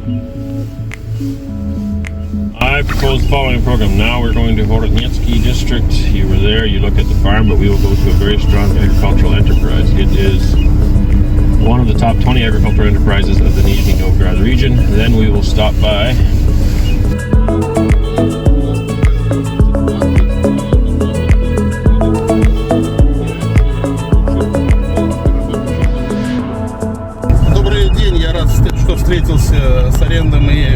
I propose the following program. Now we're going to Horodnetsky district. You were there, you look at the farm, but we will go to a very strong agricultural enterprise. It is one of the top 20 agricultural enterprises of the Nizhny Novgorod region. Then we will stop by что встретился с Арендом и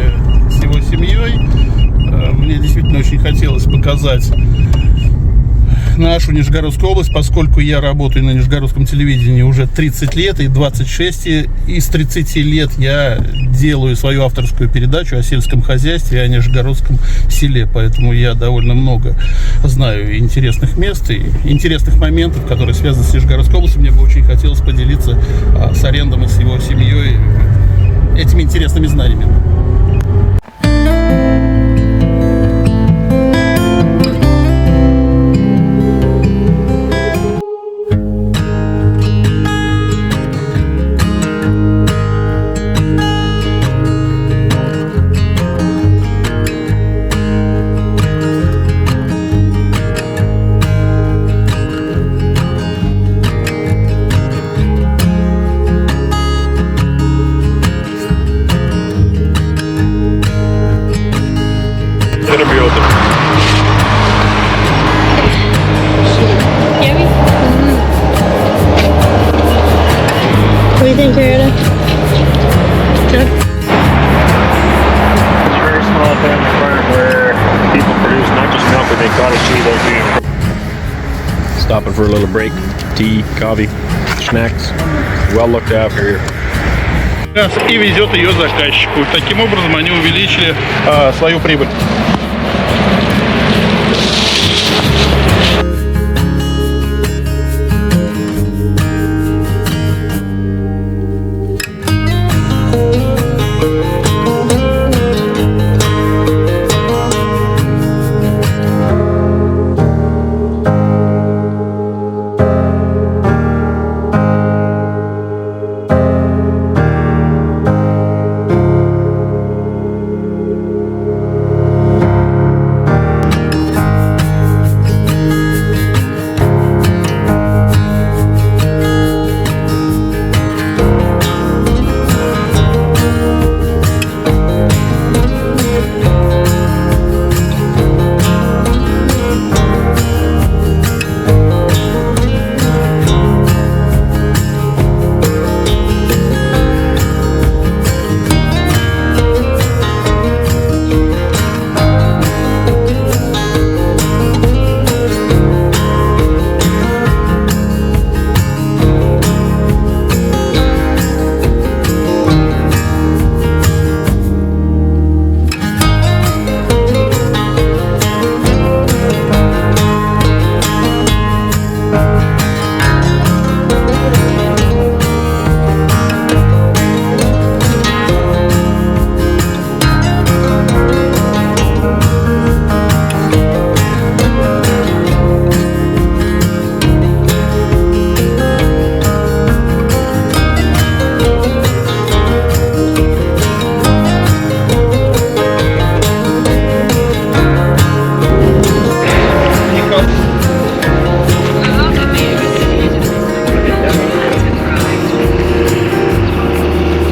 с его семьей. Мне действительно очень хотелось показать нашу Нижегородскую область, поскольку я работаю на нижегородском телевидении уже 30 лет, и 26 из 30 лет я делаю свою авторскую передачу о сельском хозяйстве, о нижегородском селе, поэтому я довольно много знаю интересных мест и интересных моментов, которые связаны с Нижегородской областью. Мне бы очень хотелось поделиться с Арендом и с его семьей этими интересными знаниями. What do you think, Arend? Good. It's a very small family farm where people produce not just milk, but they cottage cheese out here. Stopping for a little break, tea, coffee, snacks. Well looked after here. И везет ее заказчику. Таким образом они увеличили свою прибыль.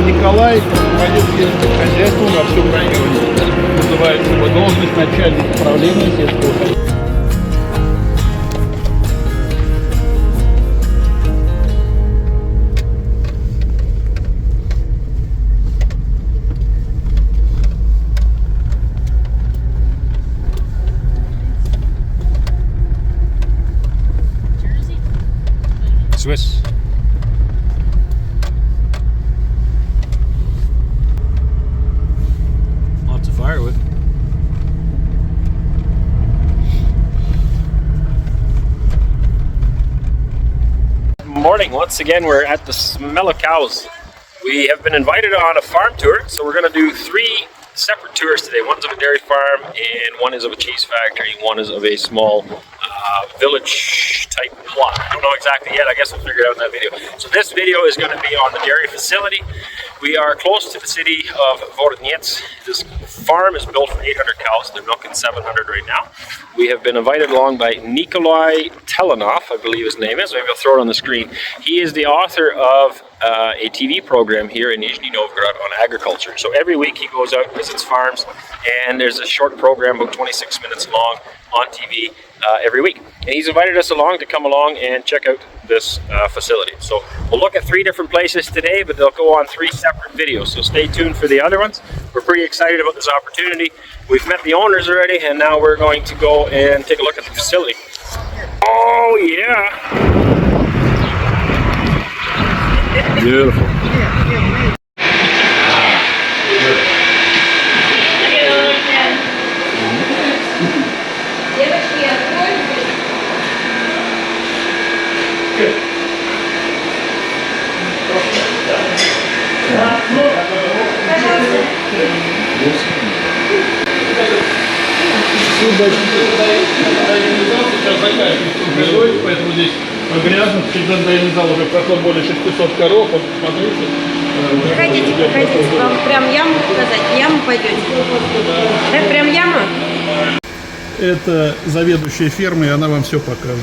Николай руководит сельским хозяйством во всем районе. Называется его должность начальник управления сельского хозяйства. Swiss. Lots of firewood. Morning. Once again, we're at the Smell of Cows. We have been invited on a farm tour, so we're going to do 3 separate tours today. One's of a dairy farm, and one is of a cheese factory, and one is of a small village type plot. I don't know exactly yet. I guess we'll figure it out in that video. So this video is going to be on the dairy facility. We are close to the city of Voronezh. This farm is built for 800 cows. They're milking 700 right now. We have been invited along by Nikolay Talanov, I believe his name is. Maybe I'll throw it on the screen. He is the author of a TV program here in Nizhny Novgorod on agriculture. So every week he goes out, visits farms, and there's a short program about 26 minutes long on TV every week. And he's invited us along to come along and check out this facility. So we'll look at 3 different places today, but they'll go on 3 separate videos. So stay tuned for the other ones. We're pretty excited about this opportunity. We've met the owners already, and now we're going to go and take a look at the facility. Oh yeah! Beautiful. Сейчас заканчивается, поэтому здесь грязно. Через дайный зал уже прошло более 600 коров. Посмотрите. Проходите. Вам прям яму показать? В яму пойдете? Это прям яма? Это заведующая фермой, и она вам все покажет.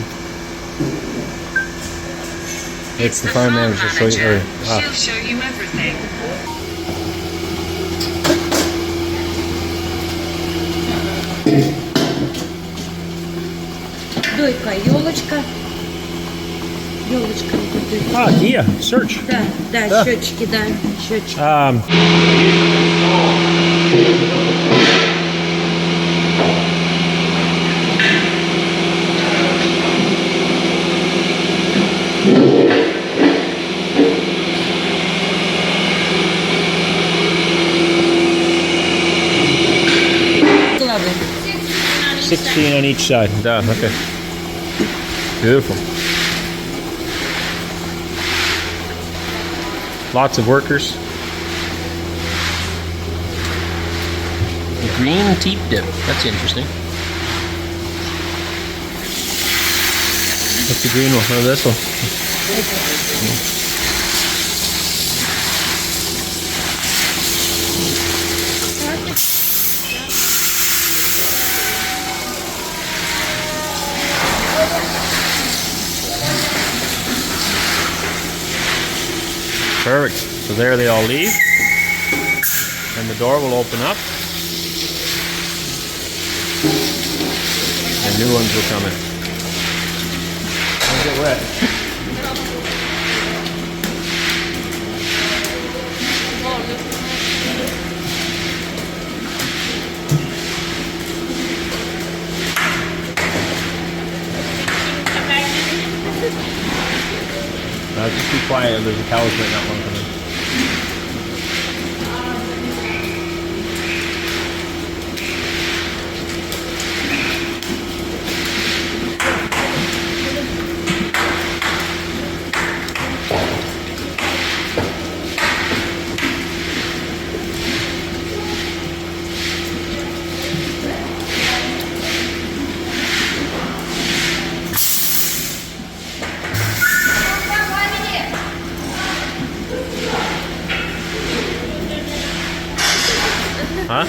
It's the farm manager. She'll show you everything. Дойка, елочка. Елочка. Ah, yeah, search. Да, счетчики, да, счетчики. Главы. 16 on each side. Да, okay. Beautiful. Lots of workers. Green teep dip. That's interesting. What's the green one? Oh, this one. Perfect. So there they all leave, and the door will open up, and new ones will come in. Don't get wet. Just be quiet. There's a cows right now. One coming. Huh?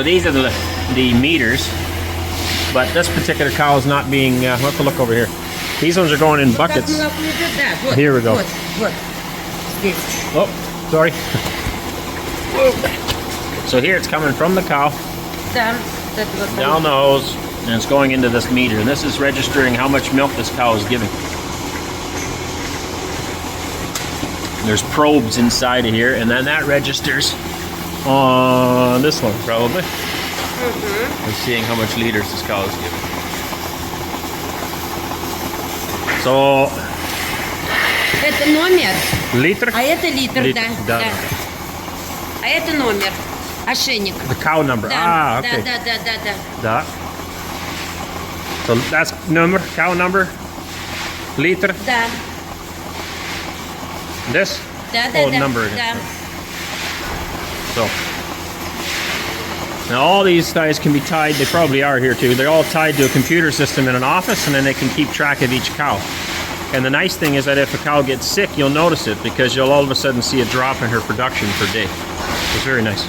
So these are the meters, but this particular cow is not being. We'll have to look over here. These ones are going in buckets. Here we go. Oh, sorry. So here it's coming from the cow down the hose, and it's going into this meter, and this is registering how much milk this cow is giving. There's probes inside of here, and then that registers on this one probably. And seeing how much liters this cow is giving. So Это номер, liter? а это литр, Литр, да. да. А это номер, ошейник. The cow number. Да, Okay. да. Da. So that's number, cow number, liter. Да, This? да, Oh, да. number. Да. So now all these guys can be tied. They probably are here too. They're all tied to a computer system in an office, and then they can keep track of each cow. And the nice thing is that if a cow gets sick, you'll notice it because you'll all of a sudden see a drop in her production per day. It's very nice.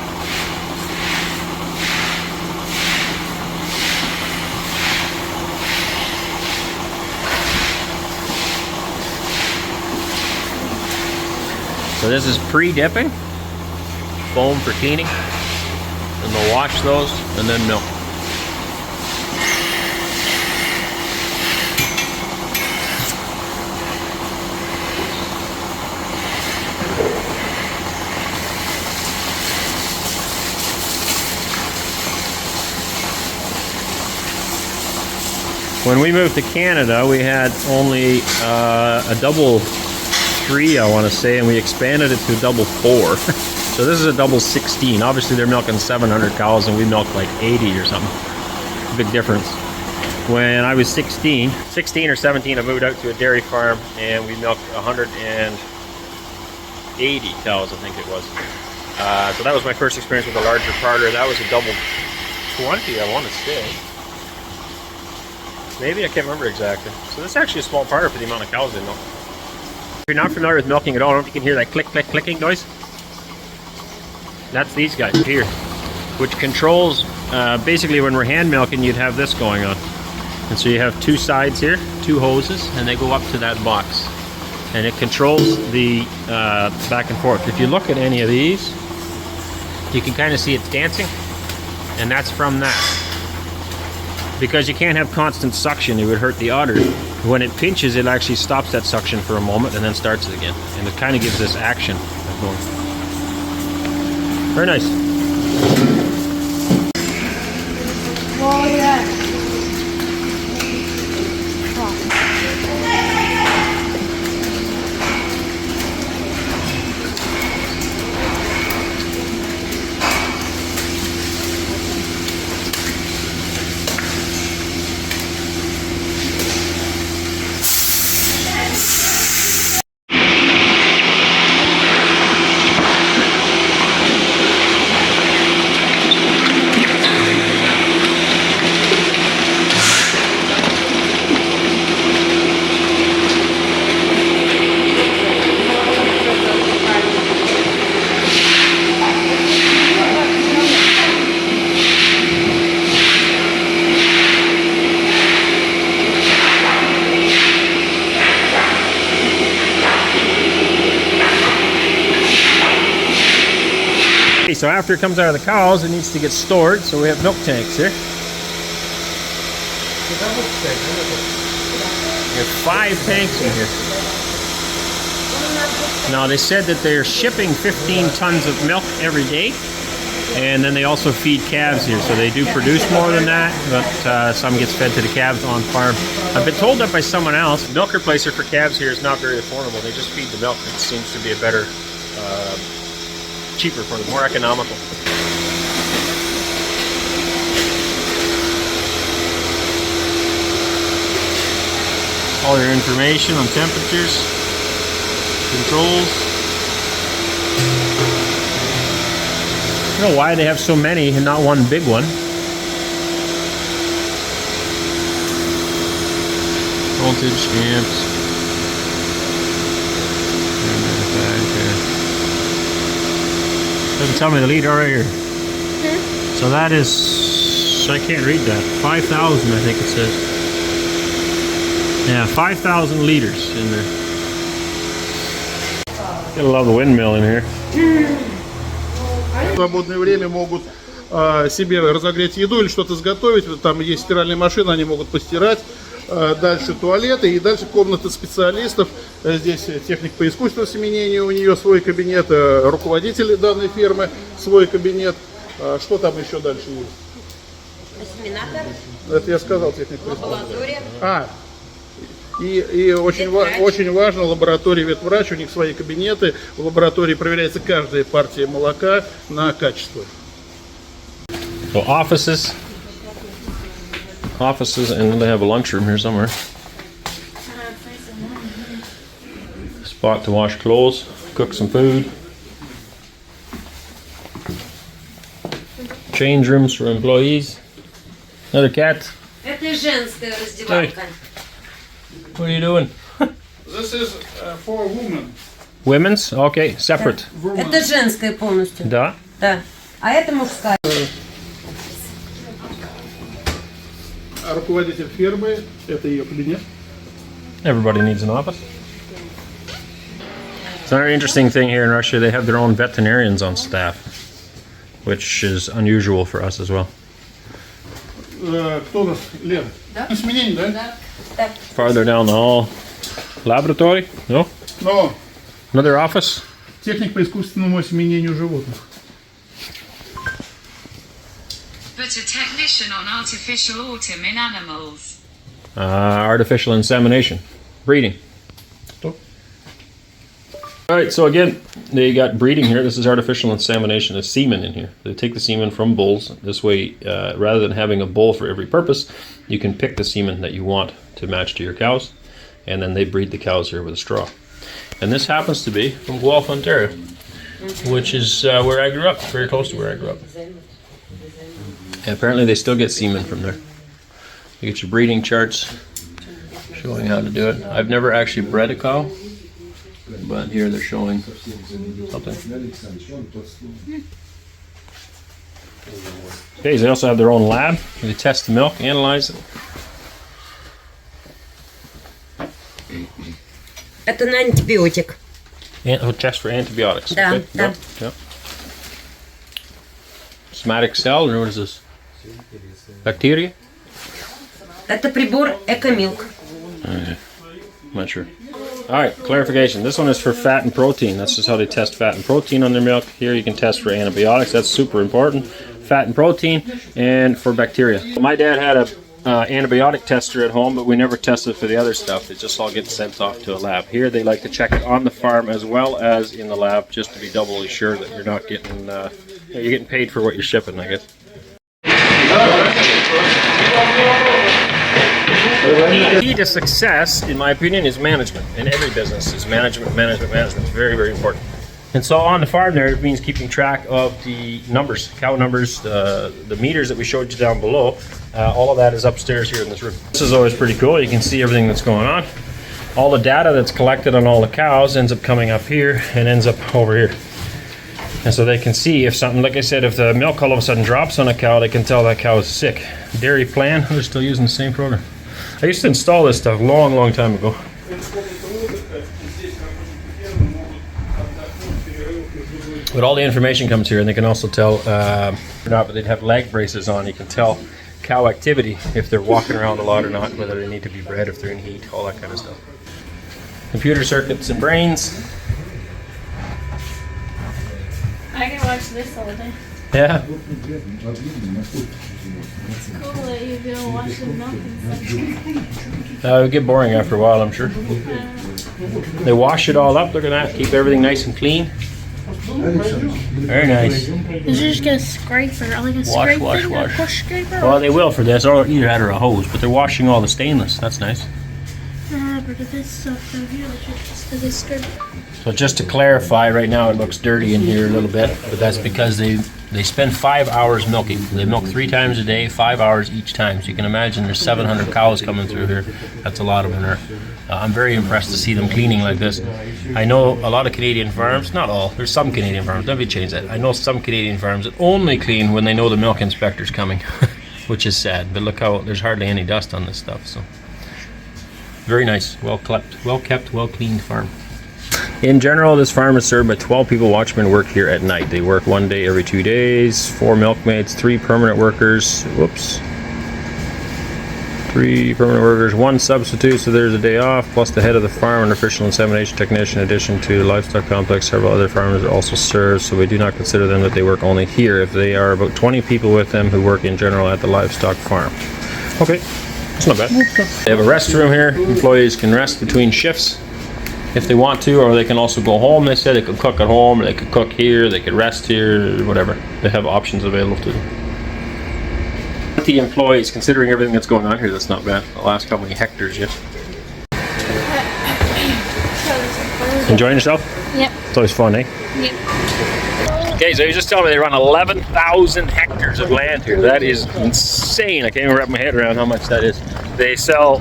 So this is pre-dipping, foam for cleaning, and they'll wash those and then milk. When we moved to Canada, we had only a double 3, I want to say, and we expanded it to a double 4. So this is a double 16. Obviously, they're milking 700 cows, and we milk like 80 or something. Big difference. When I was 16 or 17, I moved out to a dairy farm, and we milked 180 cows, I think it was. So that was my first experience with a larger parlor. That was a double 20, I want to say. Maybe, I can't remember exactly. So this is actually a small parlor for the amount of cows they milk. If you're not familiar with milking at all, I don't know if you can hear that click, click, clicking noise. That's these guys here, which controls, basically when we're hand milking, you'd have this going on. And so you have two sides here, two hoses, and they go up to that box. And it controls the back and forth. If you look at any of these, you can kind of see it's dancing, and that's from that. Because you can't have constant suction, it would hurt the udder. When it pinches, it actually stops that suction for a moment and then starts it again. And it kind of gives this action going. Very nice. Oh, yeah. So after it comes out of the cows, it needs to get stored. So we have milk tanks here. We have 5 tanks in here. Now they said that they're shipping 15 tons of milk every day, and then they also feed calves here. So they do produce more than that, but some gets fed to the calves on farm. I've been told that by someone else. Milk replacer for calves here is not very affordable. They just feed the milk. It seems to be a better cheaper for them, more economical. All your information on temperatures, controls. I don't know why they have so many and not one big one. Voltage, amps. Doesn't tell me the lead right here. So that is, I can't read that, 5,000 I think it says. Yeah, 5,000 liters in there. Gotta love the windmill in here. В свободное время могут себе разогреть еду или что-то сготовить. Там есть стиральная машина, они могут постирать. Дальше туалеты и дальше комната специалистов. Здесь техник по искусственному семенению, у нее свой кабинет, руководитель данной фирмы, свой кабинет. Что там еще дальше есть? Осеменатор. Это я сказал, техник по Лаборатория. И очень важно, лаборатория ветврач, у них свои кабинеты. В лаборатории проверяется каждая партия молока на качество. So offices, and they have a lunchroom here somewhere. Spot to wash clothes, cook some food. Change rooms for employees. Another cat. Это женская раздевалка. What are you doing? This is for women. Women's? Okay, separate. Это женская полностью. Да. Да. А это мужская. Руководитель фирмы, это ее кабинет. Everybody needs an office. It's another interesting thing here in Russia. They have their own veterinarians on staff, which is unusual for us as well. Кто у нас? Лена? Да. Сменение, да? Да. Farther down the hall, laboratory? No? Но Another office? техник по искусственному осеменению животных. But a technician on artificial autumn in animals. Artificial insemination, breeding. Что? All right, so again, they got breeding here. This is artificial insemination. There's semen in here. They take the semen from bulls. This way, rather than having a bull for every purpose, you can pick the semen that you want to match to your cows, and then they breed the cows here with a straw. And this happens to be from Guelph, Ontario, which is where I grew up, very close to where I grew up. And apparently they still get semen from there. You get your breeding charts showing how to do it. I've never actually bred a cow, but here they're showing something. Okay, they also have their own lab. They test the milk, analyze it. Это на антибиотик. Test for antibiotics. Да, Okay. да. Yep. Somatic cell, or what is this? Bacteria? Это прибор Экомилк. I'm not sure. Alright, clarification. This one is for fat and protein. That's just how they test fat and protein on their milk. Here you can test for antibiotics. That's super important. Fat and protein, and for bacteria. My dad had a antibiotic tester at home, but we never tested for the other stuff. It just all gets sent off to a lab. Here they like to check it on the farm as well as in the lab, just to be doubly sure that you're not getting you're getting paid for what you're shipping, I guess. The key to success, in my opinion, is management. In every business, is management. It's very, very important. And so on the farm there, it means keeping track of the numbers, cow numbers, the meters that we showed you down below. All of that is upstairs here in this room. This is always pretty cool. You can see everything that's going on. All the data that's collected on all the cows ends up coming up here and ends up over here. And so they can see if something, like I said, if the milk all of a sudden drops on a cow, they can tell that cow is sick. Dairy plan, they're still using the same program. I used to install this stuff long time ago. But all the information comes here, and they can also tell, but they'd have leg braces on. You can tell cow activity, if they're walking around a lot or not, whether they need to be bred, if they're in heat, all that kind of stuff. Computer circuits and brains. I can watch this all day. Yeah. It's cool that you go watch the milk and stuff. It would get boring after a while, I'm sure. They wash it all up. They're going to keep everything nice and clean. Very nice. Is you just get a scraper, like a push scraper? Well, they will for this, or either that or a hose, but they're washing all the stainless. That's nice. but it is stuff down here, which is this strip. So just to clarify, right now it looks dirty in here a little bit, but that's because they spend 5 hours milking. They milk 3 times a day, 5 hours each time. So you can imagine there's 700 cows coming through here. That's a lot of manure. I'm very impressed to see them cleaning like this. I know a lot of Canadian farms, not all, there's some Canadian farms, let me change that. I know some Canadian farms that only clean when they know the milk inspector's coming, which is sad. But look how there's hardly any dust on this stuff. So very nice, well kept, well cleaned farm. In general, this farm is served by 12 people. Watchmen work here at night. They work 1 day every 2 days, 4 milkmaids, 3 permanent workers. Whoops. 3 permanent workers, 1 substitute, so there's a day off, plus the head of the farm, an official insemination technician. In addition to the livestock complex, several other farmers are also served, so we do not consider them that they work only here. If they are about 20 people with them who work in general at the livestock farm. Okay, it's not bad. They have a restroom here. Employees can rest between shifts if they want to, or they can also go home. They said they could cook at home, or they could cook here, they could rest here, whatever. They have options available to them. The employees, considering everything that's going on here, that's not bad. The last how many hectares yet? Enjoying yourself? Yep. It's always fun, eh? Yep. Okay, so you just told me they run 11,000 hectares of land here. That is insane. I can't even wrap my head around how much that is. They sell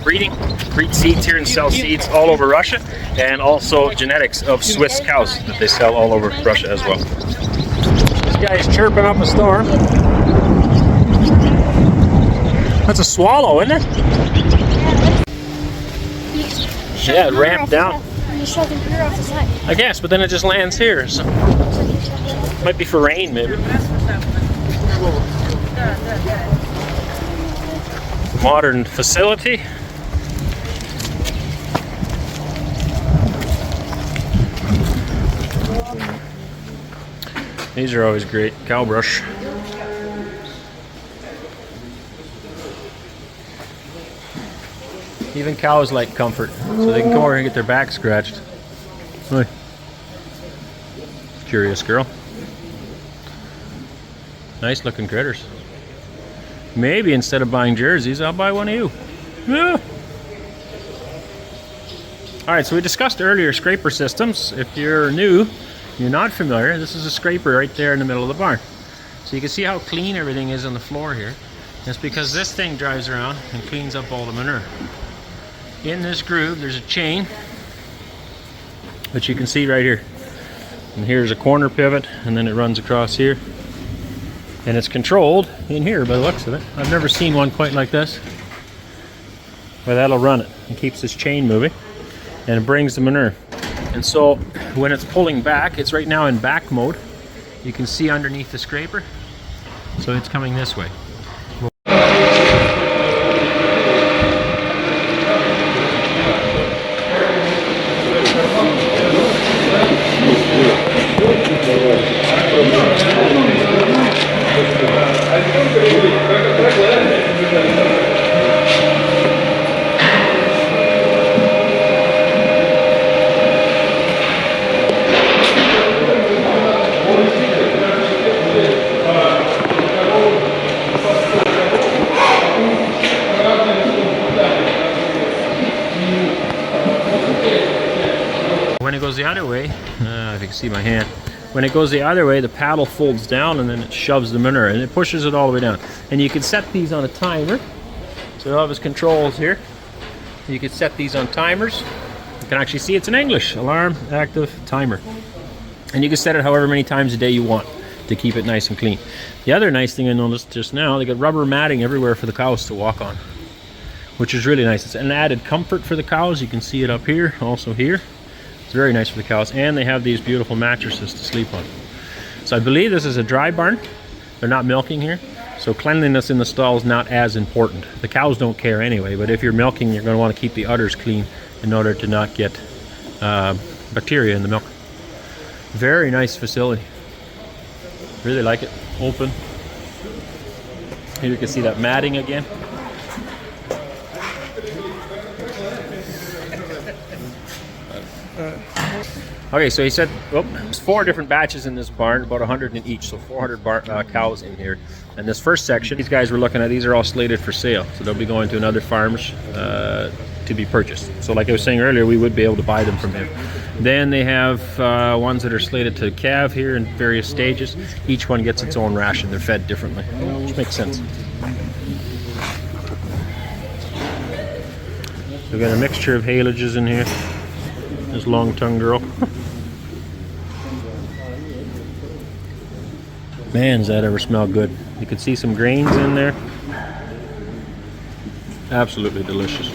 breed seeds here and sell seeds all over Russia, and also genetics of Swiss cows that they sell all over Russia as well. This guy's chirping up a storm. That's a swallow, isn't it? Yeah, it ramped down. I guess, but then it just lands here. So might be for rain, maybe. Modern facility. These are always great. Cow brush. Even cows like comfort, so they can come over here and get their back scratched. Hi. Curious girl. Nice looking critters. Maybe instead of buying jerseys, I'll buy one of you. Yeah. Alright, so we discussed earlier scraper systems. If you're new, you're not familiar, this is a scraper right there in the middle of the barn. So you can see how clean everything is on the floor here. It's because this thing drives around and cleans up all the manure. In this groove there's a chain, which you can see right here. And here's a corner pivot, and then it runs across here. And it's controlled in here by the looks of it. I've never seen one quite like this. But that'll run it. It keeps this chain moving, and it brings the manure. And so when it's pulling back, it's right now in back mode. You can see underneath the scraper. So it's coming this way. When it goes the other way, if you can see my hand, when it goes the other way, the paddle folds down and then it shoves the manure and it pushes it all the way down. And you can set these on a timer. So you'll have his controls here. You can set these on timers. You can actually see it's in English: alarm, active, timer. And you can set it however many times a day you want to keep it nice and clean. The other nice thing I noticed just now, they got rubber matting everywhere for the cows to walk on, which is really nice. It's an added comfort for the cows. You can see it up here, also here. It's very nice for the cows, and they have these beautiful mattresses to sleep on. So I believe this is a dry barn. They're not milking here, so cleanliness in the stall is not as important. The cows don't care anyway, but if you're milking, you're going to want to keep the udders clean in order to not get bacteria in the milk. Very nice facility. Really like it. Open. Here you can see that matting again. Okay, so he said, there's 4 different batches in this barn, about 100 in each, so 400 cows in here. And this first section, these guys were looking at, these are all slated for sale, so they'll be going to another farmers to be purchased. So like I was saying earlier, we would be able to buy them from him. Then they have ones that are slated to calve here in various stages. Each one gets its own ration. They're fed differently, which makes sense. We've got a mixture of hailages in here. This long-tongued girl. Man, does that ever smell good. You can see some grains in there. Absolutely delicious.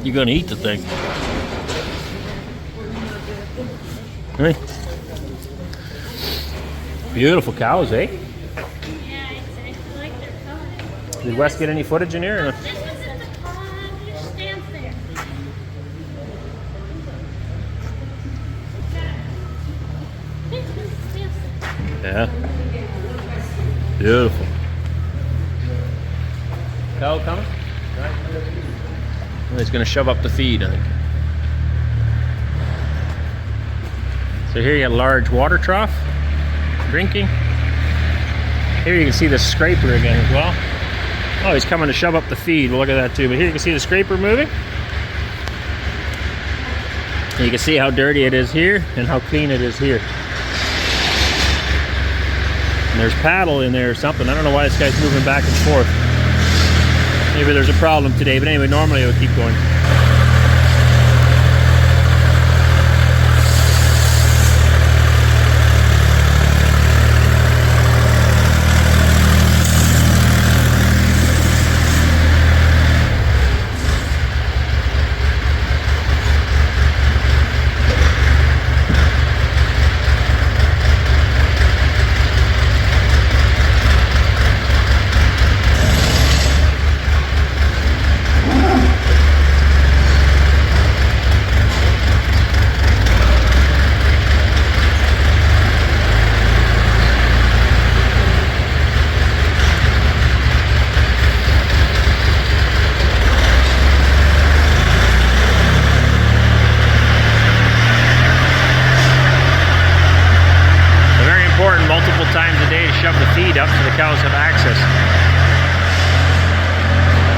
You're gonna eat the thing. Right. Beautiful cows, eh? Yeah, I like their color. Did Wes get any footage in here? Or? This one's in the pond. It just stands there. This one stands there. Yeah. Beautiful. Cow coming? Well, he's gonna shove up the feed, I think. So here you got a large water trough, drinking. Here you can see the scraper again as well. Oh, he's coming to shove up the feed. Well, look at that too. But here you can see the scraper moving. And you can see how dirty it is here and how clean it is here. And there's paddle in there or something. I don't know why this guy's moving back and forth. Maybe there's a problem today, but anyway, normally it would keep going.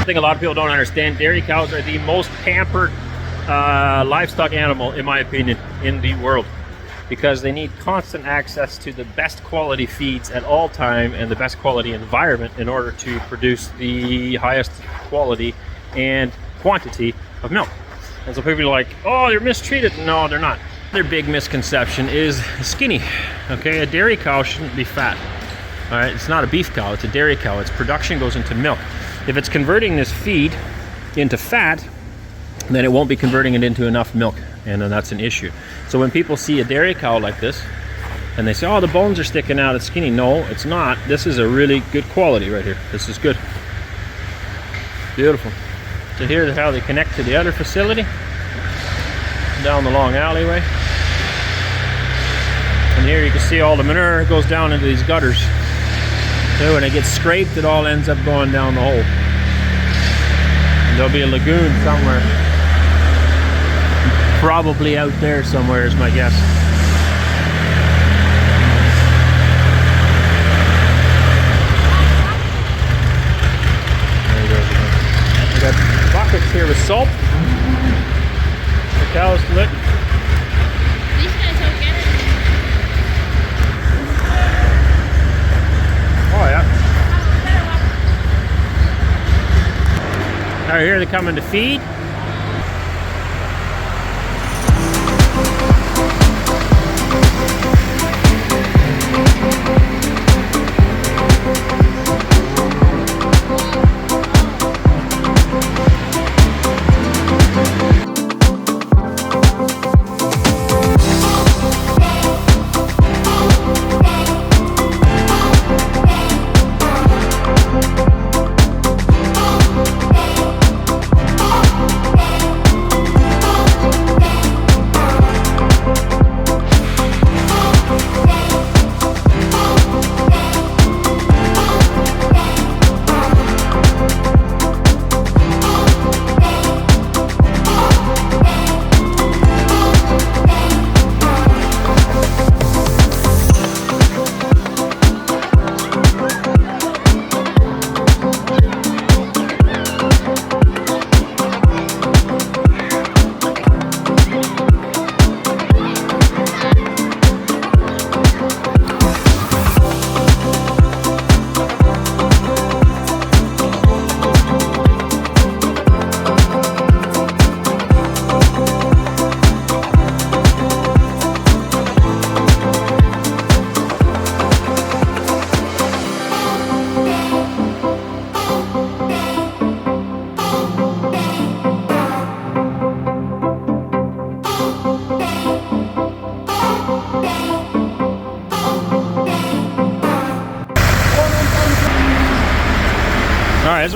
Thing a lot of people don't understand, dairy cows are the most pampered livestock animal, in my opinion, in the world, because they need constant access to the best quality feeds at all time and the best quality environment in order to produce the highest quality and quantity of milk. And so people are like, oh, they're mistreated. No, they're not. Their big misconception is skinny. Okay, a dairy cow shouldn't be fat. All right, it's not a beef cow, it's a dairy cow. Its production goes into milk. If it's converting this feed into fat, then it won't be converting it into enough milk, and then that's an issue. So when people see a dairy cow like this, and they say, oh, the bones are sticking out, it's skinny. No, it's not. This is a really good quality right here. This is good. Beautiful. So here's how they connect to the other facility, down the long alleyway. And here you can see all the manure goes down into these gutters. So when it gets scraped, it all ends up going down the hole. And there'll be a lagoon somewhere. Probably out there somewhere is my guess. There you go. We got buckets here with salt. The cows to lick. These guys don't get it. Oh yeah. All right, here they're coming to feed.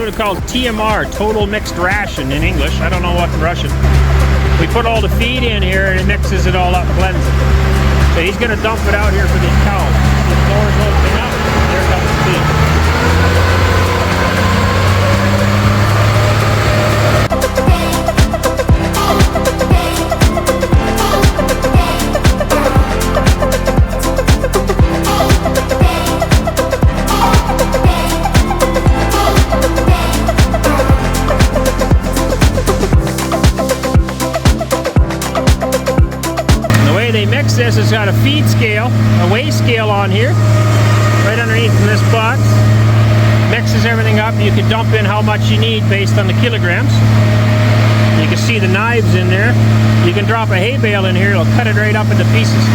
what it calls TMR, total mixed ration in English. I don't know what in Russian. We put all the feed in here and it mixes it all up, blends it. So he's going to dump it out here for these cows. The door's opening up. There comes the feed. They mix this. It's got a feed scale, a weigh scale on here, right underneath in this box. Mixes everything up. You can dump in how much you need based on the kilograms. You can see the knives in there. You can drop a hay bale in here. It'll cut it right up into pieces.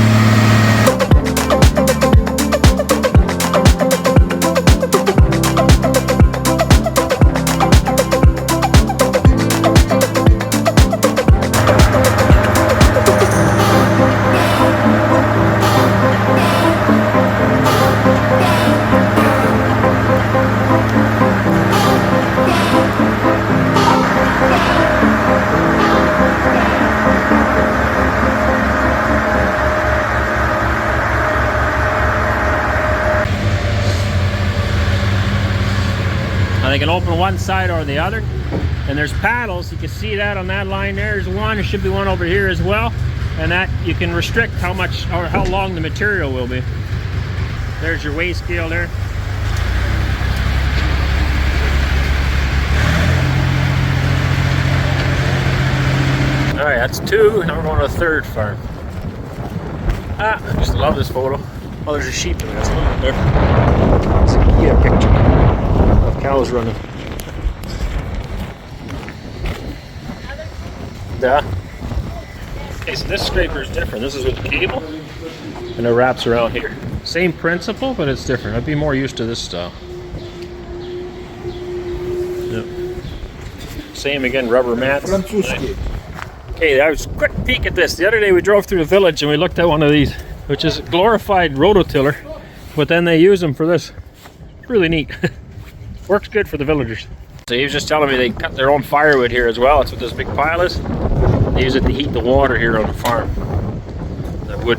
They can open one side or the other, and there's paddles. You can see that on that line there. There's one. There should be one over here as well, and that you can restrict how much or how long the material will be. There's your weigh scale there. All right, that's two. Now we're going to the third farm. I just love this photo. Oh, there's a sheep in there. That's a little bit different. It's a Kia picture. Cows running. Yeah. Okay, so this scraper is different. This is with the cable, and it wraps around here. Same principle, but it's different. I'd be more used to this style. Yep. Same again, rubber mats. Okay, I was a quick peek at this. The other day we drove through the village and we looked at one of these, which is a glorified rototiller, but then they use them for this. Really neat. Works good for the villagers. So he was just telling me they cut their own firewood here as well. That's what this big pile is. They use it to heat the water here on the farm. The wood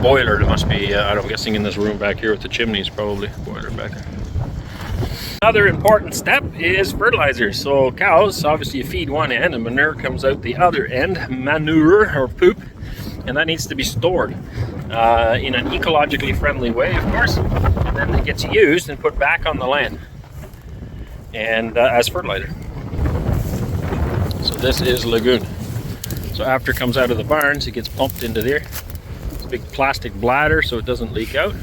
boiler, there must be, I'm guessing in this room back here with the chimneys, probably boiler back there. Another important step is fertilizer. So cows, obviously you feed one end and manure comes out the other end, manure or poop, and that needs to be stored in an ecologically friendly way, of course, and then it gets used and put back on the land and as fertilizer. So this is lagoon. So after it comes out of the barns, it gets pumped into there. It's a big plastic bladder so it doesn't leak out.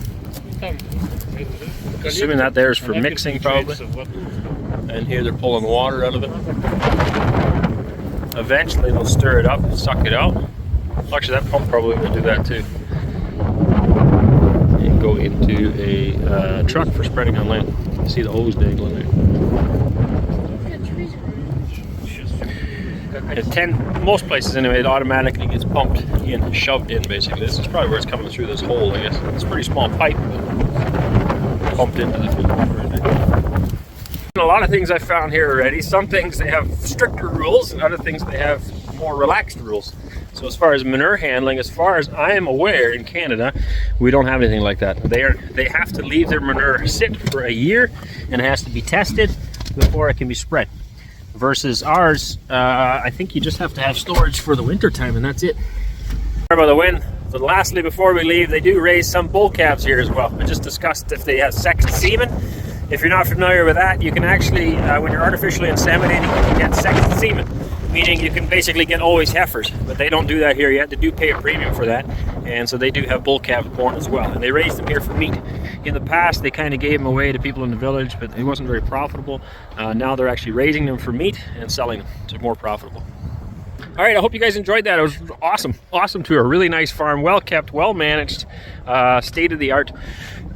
Assuming that there's for mixing probably. And here they're pulling water out of it. Eventually they'll stir it up and suck it out. Actually that pump probably will do that too. And go into a truck for spreading on land. You see the hose dangling there. Most places anyway, it automatically gets pumped in, shoved in basically. This is probably where it's coming through this hole, I guess. It's a pretty small pipe, but pumped into the field. A lot of things I found here already. Some things they have stricter rules, and other things they have more relaxed rules. So as far as manure handling, as far as I am aware in Canada, we don't have anything like that. They have to leave their manure sit for a year, and it has to be tested before it can be spread. Versus ours, I think you just have to have storage for the winter time, and that's it. Sorry about the wind. So lastly, before we leave, they do raise some bull calves here as well. We just discussed if they have sexed semen. If you're not familiar with that, you can actually, when you're artificially inseminating, you can get sexed semen. Meaning you can basically get always heifers, but they don't do that here yet. They do pay a premium for that, and so they do have bull calves born as well. And they raise them here for meat. In the past, they kind of gave them away to people in the village, but it wasn't very profitable. Now they're actually raising them for meat and selling them. It's more profitable. All right, I hope you guys enjoyed that. It was awesome tour. Really nice farm, well kept, well managed, state of the art.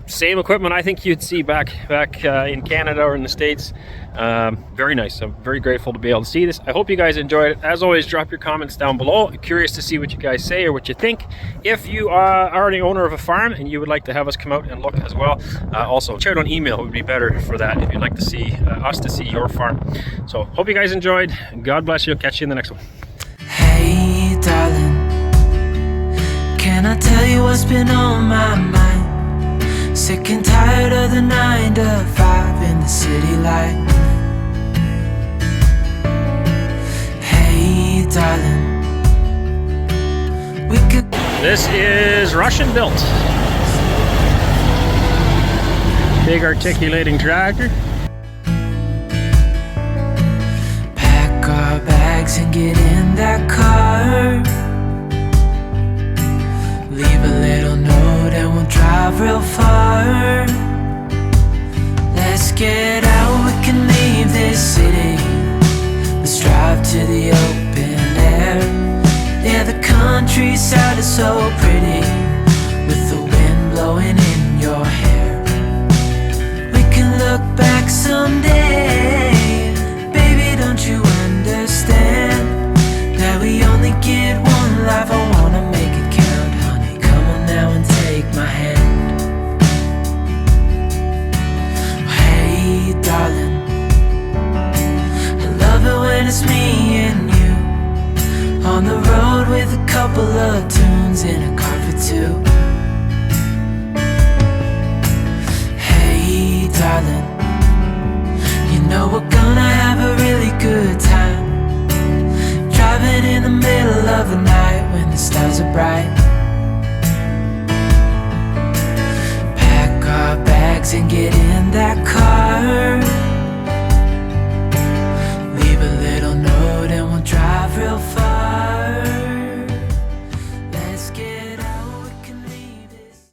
same equipment I think you'd see back in Canada or in the States. Very nice. I'm very grateful to be able to see this. I hope you guys enjoyed it. As always, drop your comments down below. I'm curious to see what you guys say or what you think. If you are the owner of a farm and you would like to have us come out and look as well, also share it on email. It would be better for that if you'd like to see us to see your farm. So hope you guys enjoyed. God bless you. Catch you in the next one. Hey darling, can I tell you what's been on my mind? Sick and tired of the 9 to 5 in the city life. Hey darling, we could. This is Russian built. Big articulating tractor. Pack our bags and get in that car. Leave a little note and we'll drive real far. Let's get out, we can leave this city. Let's drive to the open air. Yeah, the countryside is so pretty, with the wind blowing in your hair. We can look back someday. Baby, don't you understand that we only get one life? I wanna make it count, honey. Come on now and take my hand. Hey darling, I love it when it's me and you on the road with a couple of tunes in a car for two. Hey darling, you know we're gonna have a really good time.